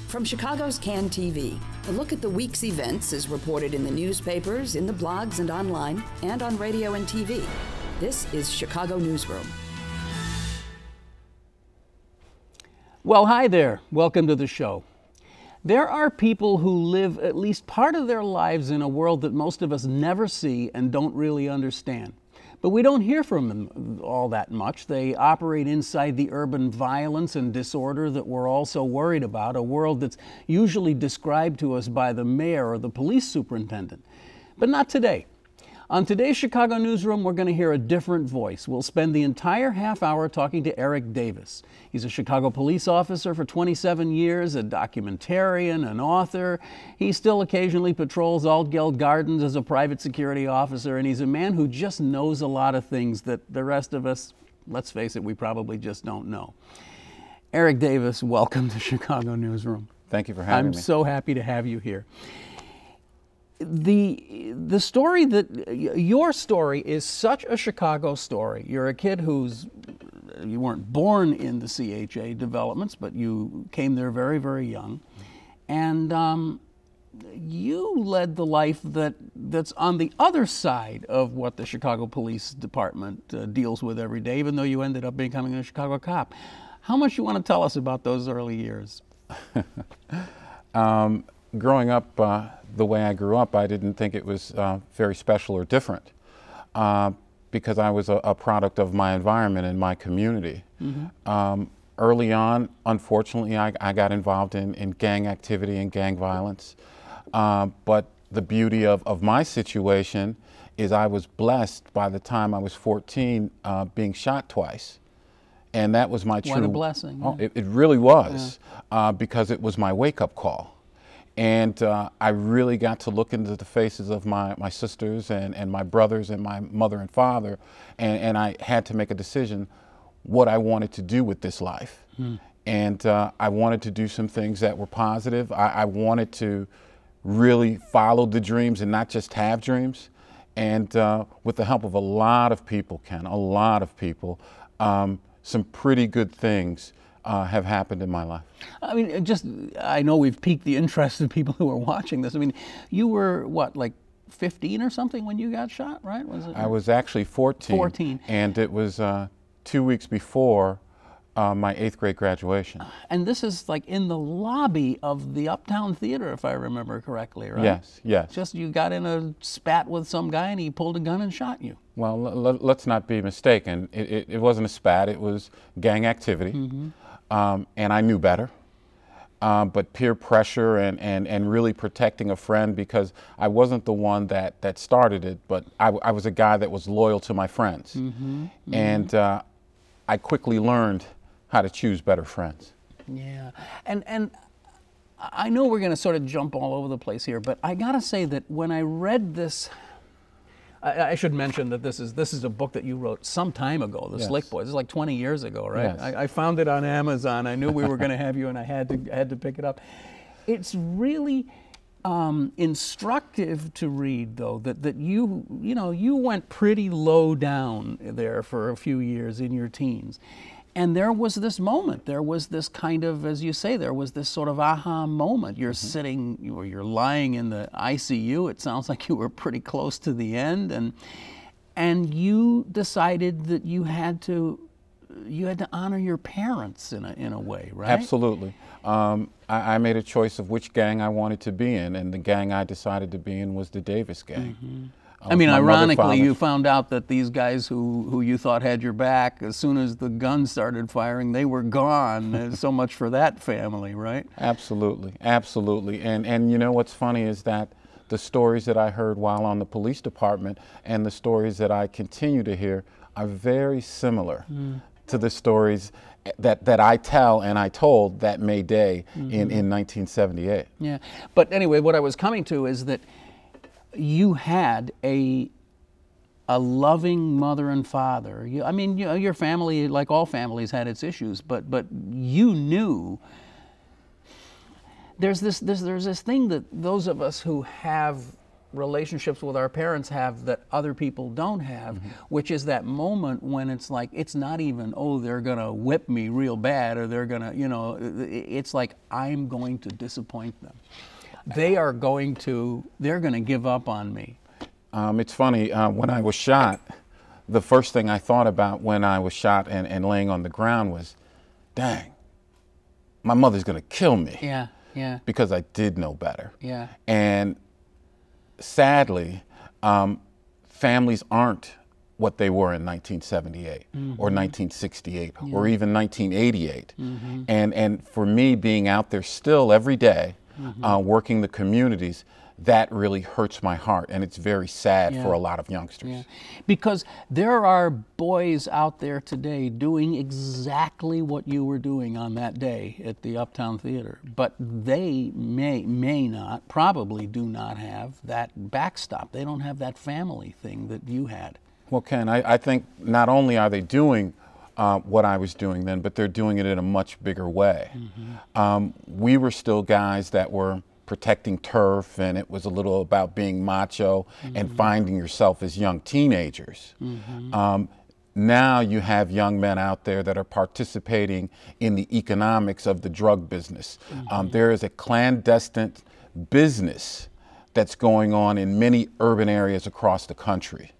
From Chicago's CAN TV, a look at the week's events is reported in the newspapers, in the blogs and online, and on radio and TV. This is Chicago Newsroom. Well, hi there. Welcome to the show. There are people who live at least part of their lives in a world that most of us never see and don't really understand. But we don't hear from them all that much. They operate inside the urban violence and disorder that we're all so worried about, a world that's usually described to us by the mayor or the police superintendent. But not today. On today's Chicago Newsroom, we're going to hear a different voice. We'll spend the entire half hour talking to Eric Davis. He's a Chicago police officer for 27 years, a documentarian, an author. He still occasionally patrols Altgeld Gardens as a private security officer, and he's a man who just knows a lot of things that the rest of us, let's face it, we probably just don't know. Eric Davis, welcome to Chicago Newsroom. Thank you for having me. I'm so happy to have you here. The story your story is such a Chicago story. You're a kid you weren't born in the CHA developments, but you came there very, very young. And you led the life that's on the other side of what the Chicago Police Department deals with every day, even though you ended up becoming a Chicago cop. How much you want to tell us about those early years? Growing up the way I grew up, I didn't think it was very special or different because I was a product of my environment and my community. Mm-hmm. Early on, unfortunately, I got involved in gang activity and gang violence. But the beauty of my situation is I was blessed by the time I was 14 being shot twice. And that was my true... What a blessing. Oh, it really was, because it was my wake-up call. And I really got to look into the faces of my sisters and my brothers and my mother and father, and I had to make a decision what I wanted to do with this life. And I wanted to do some things that were positive. I wanted to really follow the dreams and not just have dreams. And with the help of a lot of people, Ken, a lot of people, some pretty good things have happened in my life. I mean, I know we've piqued the interest of people who are watching this. I mean, you were, what, like 15 or something when you got shot, right? I was actually 14. 14. And it was 2 weeks before my 8th grade graduation. And this is like in the lobby of the Uptown Theater, if I remember correctly, right? Yes, yes. Just you got in a spat with some guy and he pulled a gun and shot you. Well, let's not be mistaken. It wasn't a spat, it was gang activity. Mm-hmm. And I knew better, but peer pressure and really protecting a friend, because I wasn't the one that started it, but I was a guy that was loyal to my friends. Mm-hmm. Mm-hmm. And I quickly learned how to choose better friends. Yeah, and I know we're going to sort of jump all over the place here, but I got to say that when I read this, I should mention that this is a book that you wrote some time ago, The Slick Boys. This is like 20 years ago, right? Yes. I found it on Amazon. I knew we were going to have you, and I had to pick it up. It's really instructive to read, though, that you went pretty low down there for a few years in your teens. And there was this moment, there was this kind of, as you say, there was this sort of aha moment. You're sitting, or you're lying in the ICU. It sounds like you were pretty close to the end, and you decided that you had to honor your parents in a way, right? Absolutely. I made a choice of which gang I wanted to be in, and the gang I decided to be in was the Davis gang. Mm-hmm. I mean, ironically, you found out that these guys who you thought had your back, as soon as the guns started firing, they were gone. So much for that family, right? Absolutely, absolutely. And you know what's funny is that the stories that I heard while on the police department and the stories that I continue to hear are very similar to the stories that I tell and I told that May Day in 1978. Yeah, but anyway, what I was coming to is that you had a loving mother and father. I mean, your family, like all families, had its issues, but you knew there's this thing that those of us who have relationships with our parents have that other people don't have, which is that moment when it's like, it's not even, oh, they're going to whip me real bad, or they're going to, you know, it's like, I'm going to disappoint them. They're going to give up on me. It's funny, when I was shot, the first thing I thought about when I was shot and laying on the ground was, dang, my mother's going to kill me. Yeah, yeah. Because I did know better. Yeah. And sadly, families aren't what they were in 1978 or 1968 or even 1988. And for me, being out there still every day, working the communities, that really hurts my heart, and it's very sad for a lot of youngsters. Yeah. Because there are boys out there today doing exactly what you were doing on that day at the Uptown Theater, but they may not, probably do not have that backstop. They don't have that family thing that you had. Well, Ken, I think not only are they doing what I was doing then, but they're doing it in a much bigger way. We were still guys that were protecting turf, and it was a little about being macho and finding yourself as young teenagers. Now you have young men out there that are participating in the economics of the drug business. There is a clandestine business that's going on in many urban areas across the country.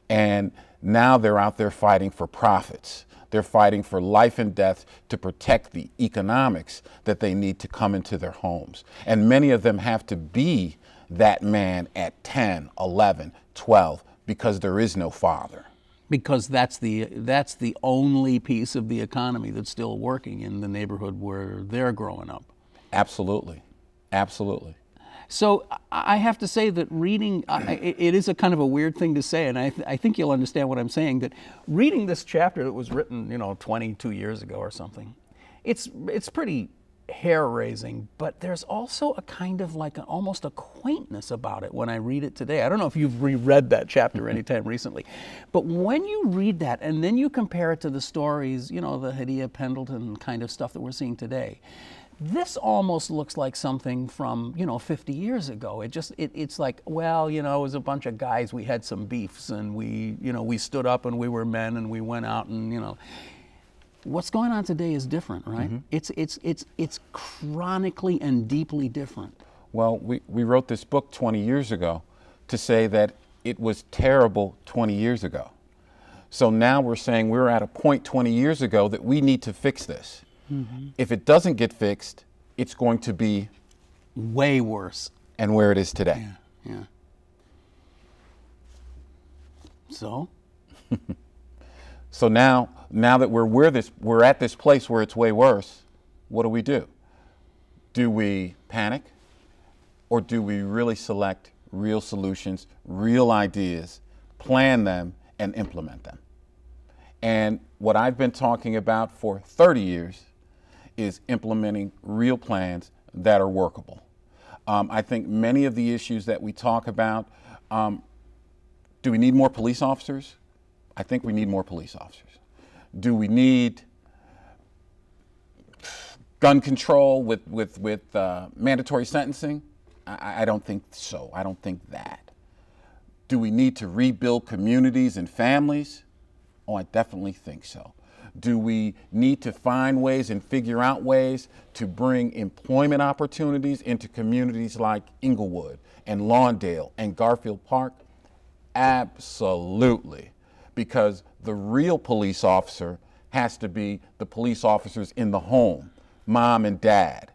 And now they're out there fighting for profits. They're fighting for life and death to protect the economics that they need to come into their homes. And many of them have to be that man at 10, 11, 12, because there is no father. Because that's the only piece of the economy that's still working in the neighborhood where they're growing up. Absolutely. Absolutely. So I have to say that reading, it is a kind of a weird thing to say, and I think you'll understand what I'm saying, that reading this chapter that was written, 22 years ago or something, it's pretty hair-raising, but there's also a kind of like almost a quaintness about it when I read it today. I don't know if you've reread that chapter anytime recently, but when you read that and then you compare it to the stories, the Hadiya Pendleton kind of stuff that we're seeing today, this almost looks like something from, 50 years ago. It's like, well, it was a bunch of guys, we had some beefs, and we stood up and we were men and we went out and, what's going on today is different, right? It's chronically and deeply different. Well, we wrote this book 20 years ago to say that it was terrible 20 years ago. So now we're saying we're at a point 20 years ago that we need to fix this. If it doesn't get fixed, it's going to be way worse. And where it is today. Yeah. So? So now that we're at this place where it's way worse, what do? Do we panic? Or do we really select real solutions, real ideas, plan them, and implement them? And what I've been talking about for 30 years is implementing real plans that are workable. I think many of the issues that we talk about, do we need more police officers? I think we need more police officers. Do we need gun control with mandatory sentencing? I don't think so. I don't think that. Do we need to rebuild communities and families? Oh, I definitely think so. Do we need to find ways and figure out ways to bring employment opportunities into communities like Inglewood and Lawndale and Garfield Park? Absolutely. Because the real police officer has to be the police officers in the home, mom and dad.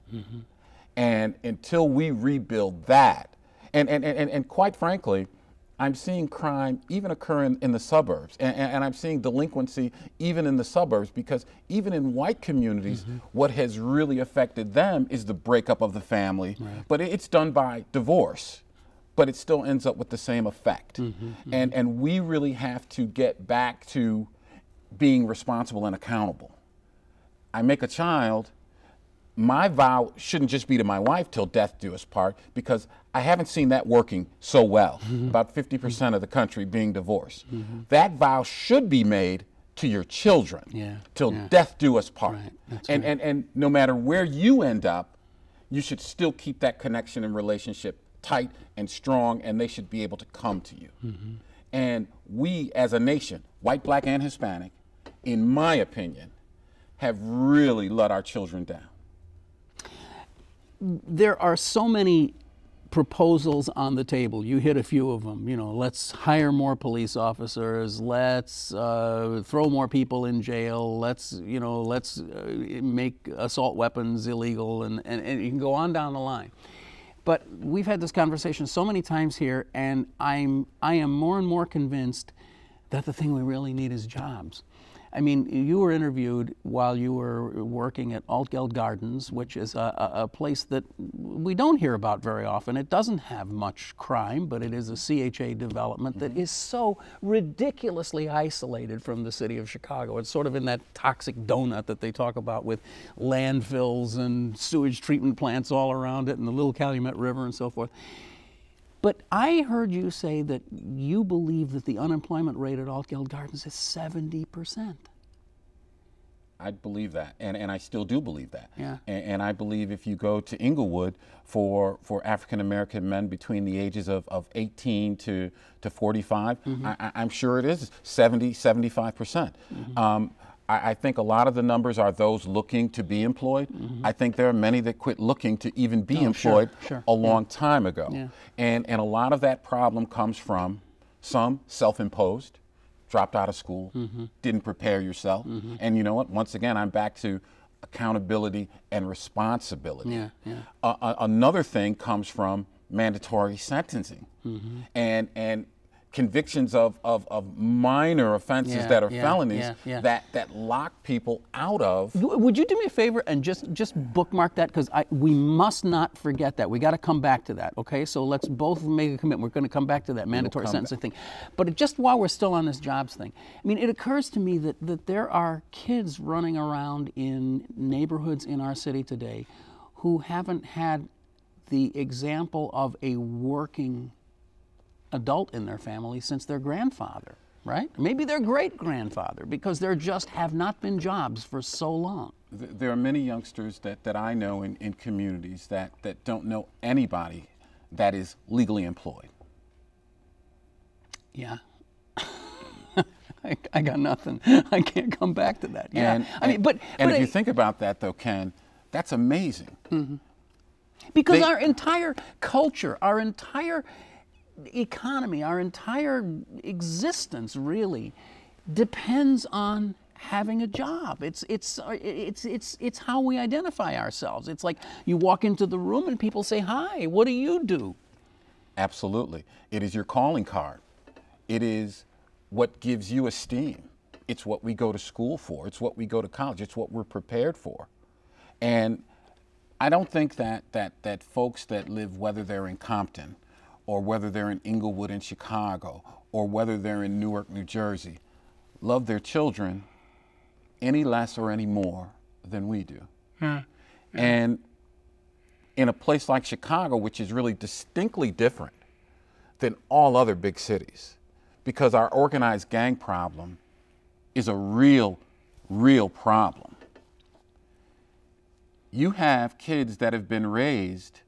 And until we rebuild that, and quite frankly, I'm seeing crime even occur in the suburbs, and I'm seeing delinquency even in the suburbs, because even in white communities, what has really affected them is the breakup of the family, but it's done by divorce, but it still ends up with the same effect. And we really have to get back to being responsible and accountable. I make a child, my vow shouldn't just be to my wife till death do us part, because I haven't seen that working so well. About 50% of the country being divorced. That vow should be made to your children till death do us part. And no matter where you end up, you should still keep that connection and relationship tight and strong, and they should be able to come to you. And we as a nation, white, black, and Hispanic, in my opinion, have really let our children down. There are so many proposals on the table. You hit a few of them. You know, let's hire more police officers. Let's throw more people in jail. Let's make assault weapons illegal, and you can go on down the line. But we've had this conversation so many times here, and I am more and more convinced that the thing we really need is jobs. I mean, you were interviewed while you were working at Altgeld Gardens, which is a place that we don't hear about very often. It doesn't have much crime, but it is a CHA development that is so ridiculously isolated from the city of Chicago. It's sort of in that toxic donut that they talk about, with landfills and sewage treatment plants all around it and the Little Calumet River and so forth. But I heard you say that you believe that the unemployment rate at Altgeld Gardens is 70%. I believe that, and I still do believe that. Yeah. And I believe if you go to Inglewood for African American men between the ages of 18 to 45, I'm sure it is 75%. I think a lot of the numbers are those looking to be employed. I think there are many that quit looking to even be employed a long time ago. Yeah. And a lot of that problem comes from some self-imposed, dropped out of school, didn't prepare yourself. And you know what? Once again, I'm back to accountability and responsibility. Another thing comes from mandatory sentencing and convictions of minor offenses that are felonies that lock people out of. Would you do me a favor and just bookmark that, because we must not forget that. We got to come back to that, okay? So let's both make a commitment. We're going to come back to that mandatory sentencing thing. But just while we're still on this jobs thing, I mean, it occurs to me that there are kids running around in neighborhoods in our city today who haven't had the example of a working adult in their family since their grandfather, right? Maybe their great-grandfather, because there just have not been jobs for so long. There are many youngsters that I know in communities that don't know anybody that is legally employed. Yeah. I got nothing. I can't come back to that. Yeah. But if you think about that, though, Ken, that's amazing. Because our entire culture, our entire economy, our entire existence really depends on having a job. It's how we identify ourselves. It's like you walk into the room and people say, "Hi, what do you do?" Absolutely. It is your calling card. It is what gives you esteem. It's what we go to school for. It's what we go to college. It's what we're prepared for. And I don't think that folks that live, whether they're in Compton or whether they're in Inglewood in Chicago, or whether they're in Newark, New Jersey, love their children any less or any more than we do. And in a place like Chicago, which is really distinctly different than all other big cities, because our organized gang problem is a real problem. You have kids that have been raised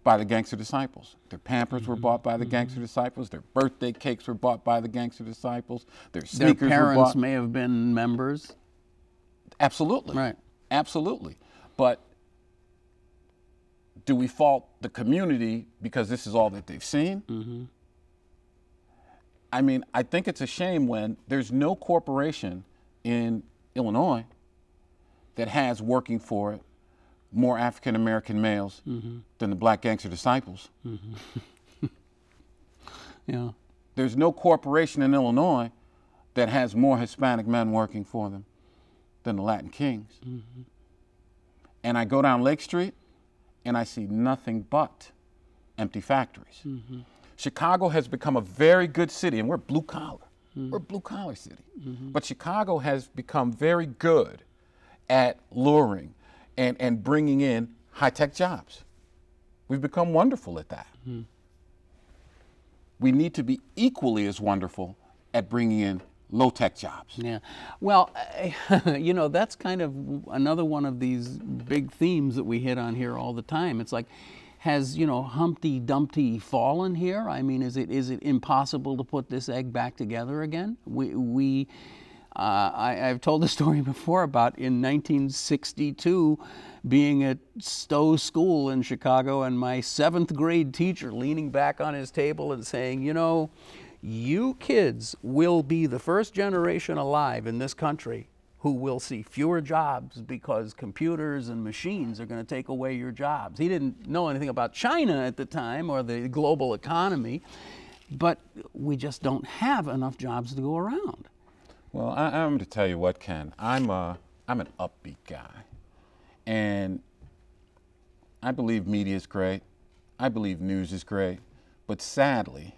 by the Gangster Disciples. Their Pampers were bought by the Gangster Disciples. Their birthday cakes were bought by the Gangster Disciples. Their sneakers Their parents were bought. may have been members. Absolutely. Right. Absolutely. But do we fault the community because this is all that they've seen? I mean, I think it's a shame when there's no corporation in Illinois that has working for it more African American males than the Black Gangster Disciples. Yeah. There's no corporation in Illinois that has more Hispanic men working for them than the Latin Kings. And I go down Lake Street and I see nothing but empty factories. Chicago has become a very good city, and we're blue collar. We're a blue collar city. But Chicago has become very good at luring and bringing in high-tech jobs. We've become wonderful at that. We need to be equally as wonderful at bringing in low-tech jobs. Yeah. Well, you know, that's kind of another one of these big themes that we hit on here all the time. It's like, has, you know, Humpty Dumpty fallen here? I mean, is it impossible to put this egg back together again? I've told the story before about in 1962 being at Stowe School in Chicago and my 7th grade teacher leaning back on his table and saying, you know, you kids will be the first generation alive in this country who will see fewer jobs because computers and machines are going to take away your jobs. He didn't know anything about China at the time or the global economy, but we just don't have enough jobs to go around. Well, I'm going to tell you what, Ken. I'm an upbeat guy, and I believe media is great. I believe news is great, but sadly,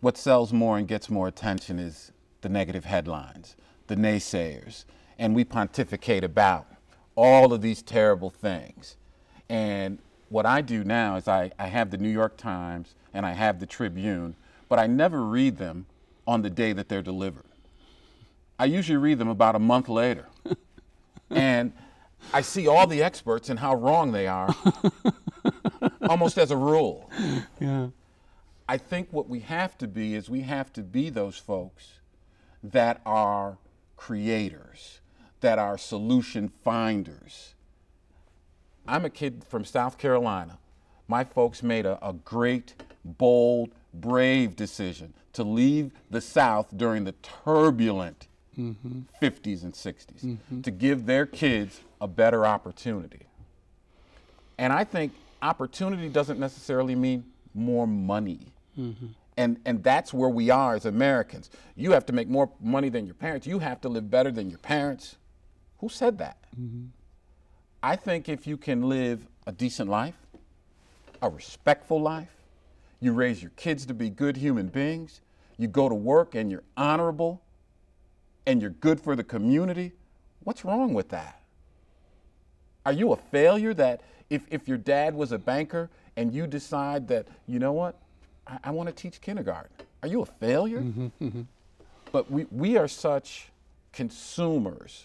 what sells more and gets more attention is the negative headlines, the naysayers, and we pontificate about all of these terrible things. And what I do now is I have the New York Times and I have the Tribune, but I never read them on the day that they're delivered. I usually read them about a month later. And I see all the experts and how wrong they are, almost as a rule. Yeah. I think what we have to be is we have to be those folks that are creators, that are solution finders. I'm a kid from South Carolina. My folks made a great, bold, brave decision to leave the South during the turbulent 50s and 60s to give their kids a better opportunity. And I think opportunity doesn't necessarily mean more money. And that's where we are as Americans. You have to make more money than your parents. You have to live better than your parents. Who said that? I think if you can live a decent life, a respectful life, you raise your kids to be good human beings, you go to work and you're honorable, and you're good for the community, what's wrong with that? Are you a failure that if your dad was a banker and you decide that, you know what, I want to teach kindergarten, are you a failure? But we are such consumers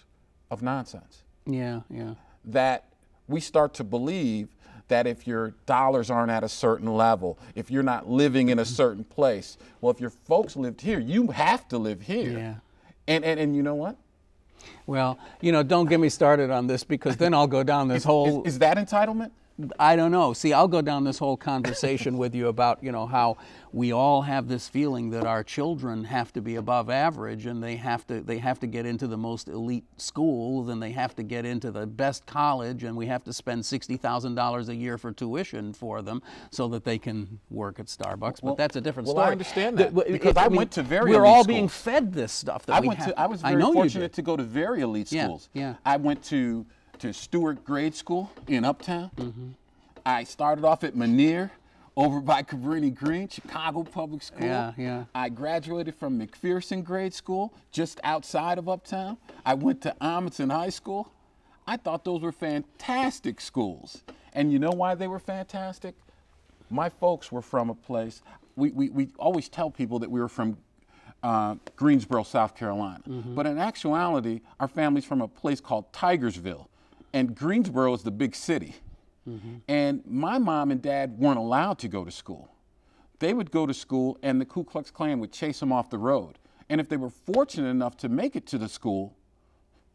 of nonsense. Yeah, yeah. That we start to believe that if your dollars aren't at a certain level, if you're not living in a certain place, well, if your folks lived here, you have to live here. Yeah. And you know what? Well, you know, don't get me started on this because then I'll go down this whole... Is that entitlement? I don't know. See, I'll go down this whole conversation with you about, you know, how we all have this feeling that our children have to be above average and they have to get into the most elite schools and they have to get into the best college and we have to spend $60,000 a year for tuition for them so that they can work at Starbucks. But that's a different story. Well, I understand that because I went to very elite schools. We're all schools. being fed this stuff. That I was very fortunate to go to very elite schools. Yeah. I went to Stewart Grade School in Uptown. I started off at Manier over by Cabrini Green, Chicago Public School. Yeah. I graduated from McPherson Grade School just outside of Uptown. I went to Amundsen High School. I thought those were fantastic schools. And you know why they were fantastic? My folks were from a place, we always tell people that we were from Greensboro, South Carolina. But in actuality, our family's from a place called Tigersville. And Greensboro is the big city. And my mom and dad weren't allowed to go to school. They would go to school and the Ku Klux Klan would chase them off the road. And if they were fortunate enough to make it to the school,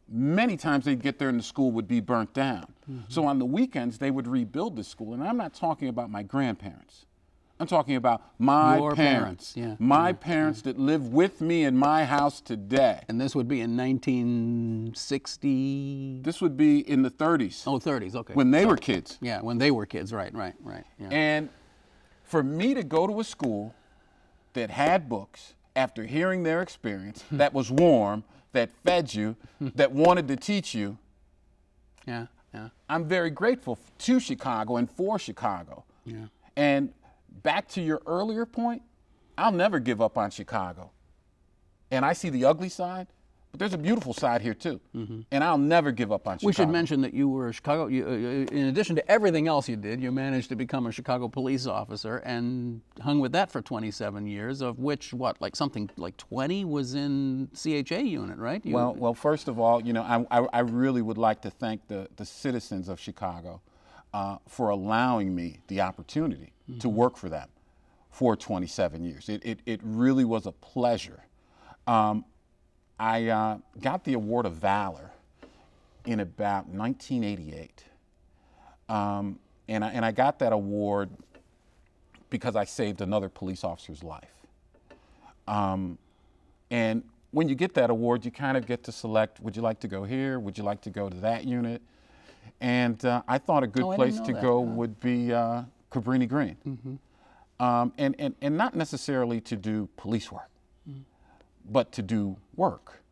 many times they'd get there and the school would be burnt down. So on the weekends, they would rebuild the school. And I'm not talking about my grandparents. I'm talking about my parents. My parents that live with me in my house today. And this would be in 1960? This would be in the 30s. Oh, 30s, okay. When they were kids. Yeah, when they were kids, right. Yeah. And for me to go to a school that had books, after hearing their experience, that was warm, that fed you, that wanted to teach you, I'm very grateful to Chicago and for Chicago. And back to your earlier point, I'll never give up on Chicago. And I see the ugly side, but there's a beautiful side here too. And I'll never give up on Chicago. We should mention that you were a Chicago, in addition to everything else you did, you managed to become a Chicago police officer and hung with that for 27 years, of which, what, like something like 20 was in CHA unit, right? Well, first of all, you know, I really would like to thank the citizens of Chicago. for allowing me the opportunity to work for them for 27 years. It really was a pleasure. I got the Award of Valor in about 1988. And I got that award because I saved another police officer's life. And when you get that award, you kind of get to select, would you like to go here? Would you like to go to that unit? And I thought a good place to go would be Cabrini Green. And not necessarily to do police work, but to do work.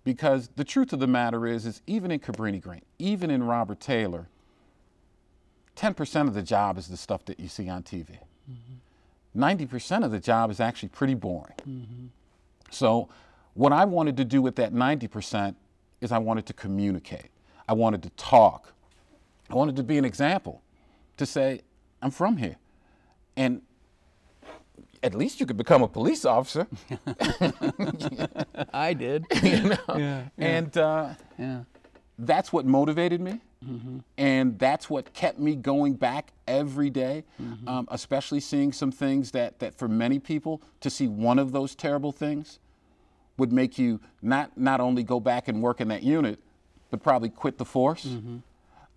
Because the truth of the matter is even in Cabrini Green, even in Robert Taylor, 10% of the job is the stuff that you see on TV. 90% of the job is actually pretty boring. So what I wanted to do with that 90% is I wanted to communicate. I wanted to talk. I wanted to be an example, to say, I'm from here. And at least you could become a police officer. I did. You know? And that's what motivated me. And that's what kept me going back every day, especially seeing some things that for many people, to see one of those terrible things would make you not only go back and work in that unit, but probably quit the force.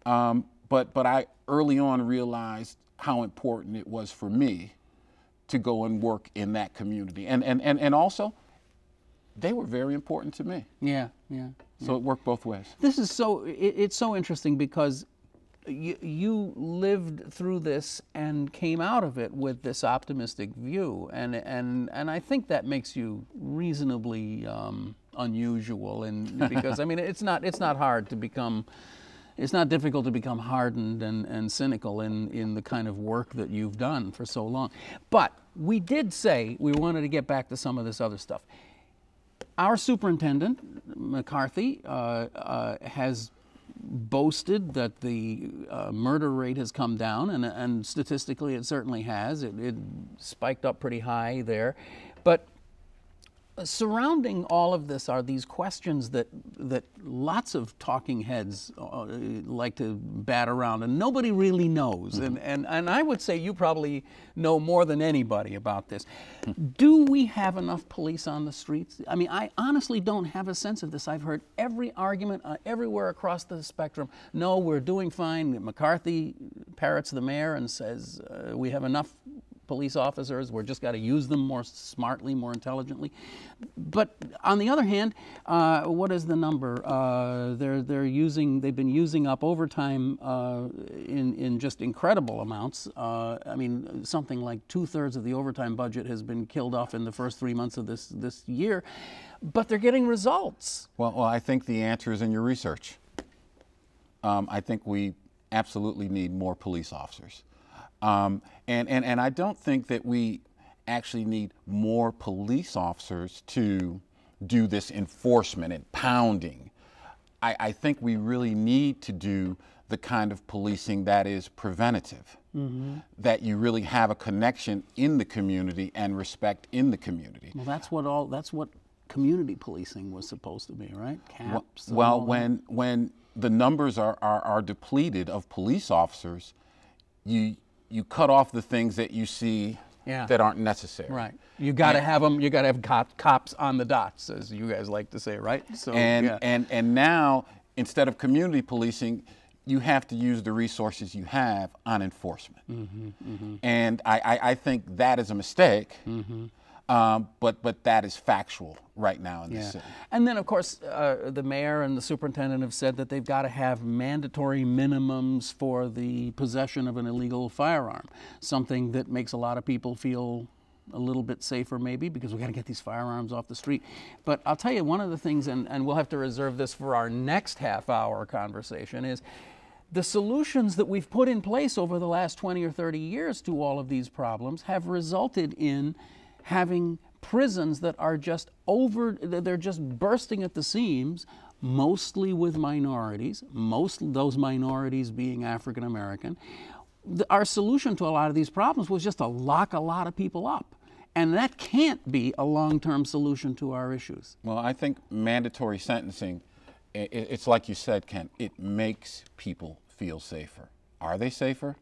But I early on realized how important it was for me to go and work in that community. And also, they were very important to me. So it worked both ways. This is it's so interesting because you lived through this and came out of it with this optimistic view, and I think that makes you reasonably unusual, and because I mean it's not hard to become. It's not difficult to become hardened and cynical in the kind of work that you've done for so long. But we did say we wanted to get back to some of this other stuff. Our superintendent, McCarthy, has boasted that the murder rate has come down, and statistically it certainly has. It spiked up pretty high there. But surrounding all of this are these questions that lots of talking heads like to bat around, and nobody really knows. And I would say you probably know more than anybody about this. Do we have enough police on the streets? I mean, I honestly don't have a sense of this. I've heard every argument everywhere across the spectrum. No, we're doing fine. McCarthy parrots the mayor and says we have enough police officers. We're just got to use them more smartly, more intelligently. But on the other hand, what is the number? They've been using up overtime in just incredible amounts. I mean, something like 2/3 of the overtime budget has been killed off in the first 3 months of this year. But they're getting results. Well, I think the answer is in your research. I think we absolutely need more police officers. And I don't think that we actually need more police officers to do this enforcement and pounding. I think we really need to do the kind of policing that is preventative, that you really have a connection in the community and respect in the community. Well, that's what community policing was supposed to be, right? Caps. Well, when the numbers are depleted of police officers, you cut off the things that you see that aren't necessary. Right. You got to have them. You got to have cops on the dots, as you guys like to say, right? So and now, instead of community policing, you have to use the resources you have on enforcement. And I think that is a mistake. But that is factual right now in this city. And then, of course, the mayor and the superintendent have said that they've got to have mandatory minimums for the possession of an illegal firearm, something that makes a lot of people feel a little bit safer maybe, because we've got to get these firearms off the street. But I'll tell you, one of the things, and we'll have to reserve this for our next half-hour conversation, is the solutions that we've put in place over the last 20 or 30 years to all of these problems have resulted in having prisons that are just they're just bursting at the seams, mostly with minorities, those minorities being African American. Our solution to a lot of these problems was just to lock a lot of people up. And that can't be a long-term solution to our issues. Well, I think mandatory sentencing, it's like you said, Ken, it makes people feel safer. Are they safer?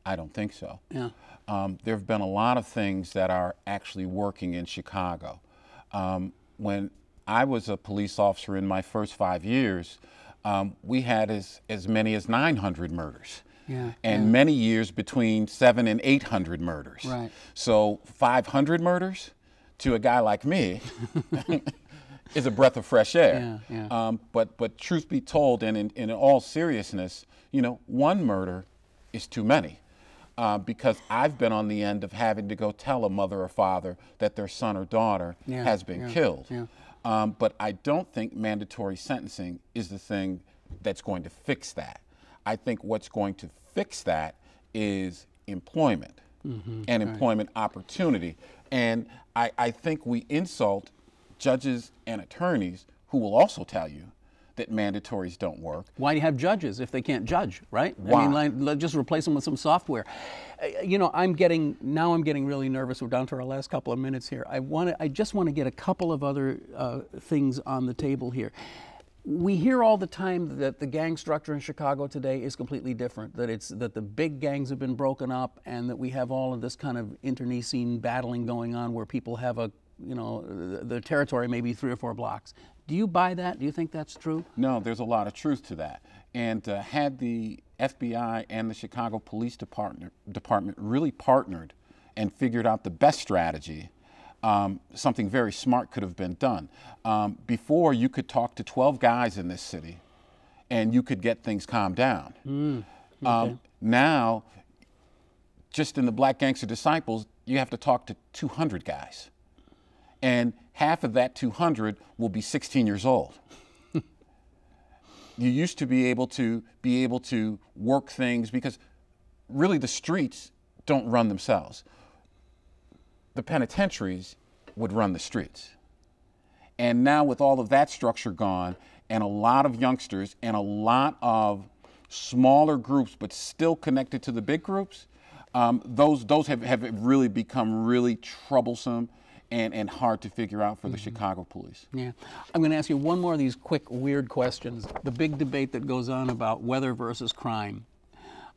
I don't think so. Yeah. There have been a lot of things that are actually working in Chicago. When I was a police officer in my first 5 years, we had as many as 900 murders. Yeah, and many years between 700 and 800 murders. Right. So 500 murders to a guy like me is a breath of fresh air. Yeah, yeah. But truth be told, and in all seriousness, you know, one murder is too many. Because I've been on the end of having to go tell a mother or father that their son or daughter has been killed. Yeah. But I don't think mandatory sentencing is the thing that's going to fix that. I think what's going to fix that is employment and employment opportunity. And I think we insult judges and attorneys who will also tell you that mandatories don't work. Why do you have judges if they can't judge, right? Why? I mean, just replace them with some software. You know, I'm getting really nervous. We're down to our last couple of minutes here. I just want to get a couple of other things on the table here. We hear all the time that the gang structure in Chicago today is completely different, that the big gangs have been broken up and that we have all of this kind of internecine battling going on where people have the territory maybe 3 or 4 blocks. Do you buy that? Do you think that's true? No, there's a lot of truth to that. And had the FBI and the Chicago Police Department really partnered and figured out the best strategy, something very smart could have been done. Before, you could talk to 12 guys in this city and you could get things calmed down. Okay. Now, just in the Black Gangster Disciples, you have to talk to 200 guys. And half of that 200 will be 16 years old. You used to be able to work things because really the streets don't run themselves. The penitentiaries would run the streets. And now with all of that structure gone and a lot of youngsters and a lot of smaller groups but still connected to the big groups, those have really become really troublesome and hard to figure out for the Chicago police. Yeah. I'm going to ask you one more of these quick, weird questions. The big debate that goes on about weather versus crime.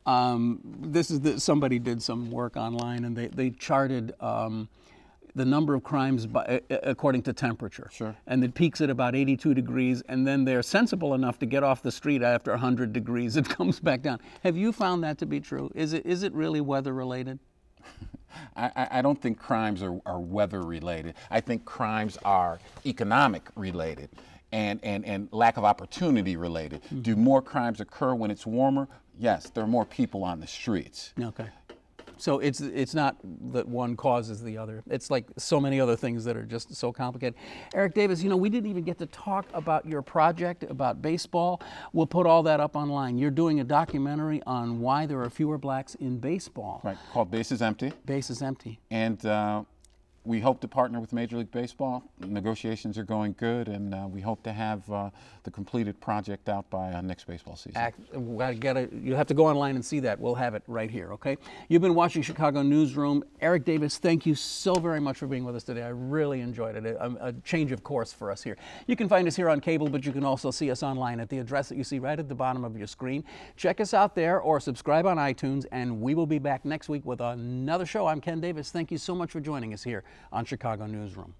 Somebody did some work online and they charted the number of crimes according to temperature. Sure. And it peaks at about 82 degrees, and then they're sensible enough to get off the street after 100 degrees. It comes back down. Have you found that to be true? Is it really weather related? I don't think crimes are weather related. I think crimes are economic related and lack of opportunity related. Do more crimes occur when it's warmer? Yes, there are more people on the streets. Okay. So it's not that one causes the other. It's like so many other things that are just so complicated. Eric Davis, you know, we didn't even get to talk about your project about baseball. We'll put all that up online. You're doing a documentary on why there are fewer blacks in baseball. Right, called Base is Empty. Base is Empty. And we hope to partner with Major League Baseball. Negotiations are going good, and we hope to have the completed project out by next baseball season. You have to go online and see that. We'll have it right here, okay? You've been watching Chicago Newsroom. Eric Davis, thank you so very much for being with us today. I really enjoyed it. A change of course for us here. You can find us here on cable, but you can also see us online at the address that you see right at the bottom of your screen. Check us out there or subscribe on iTunes, and we will be back next week with another show. I'm Ken Davis. Thank you so much for joining us here on Chicago Newsroom.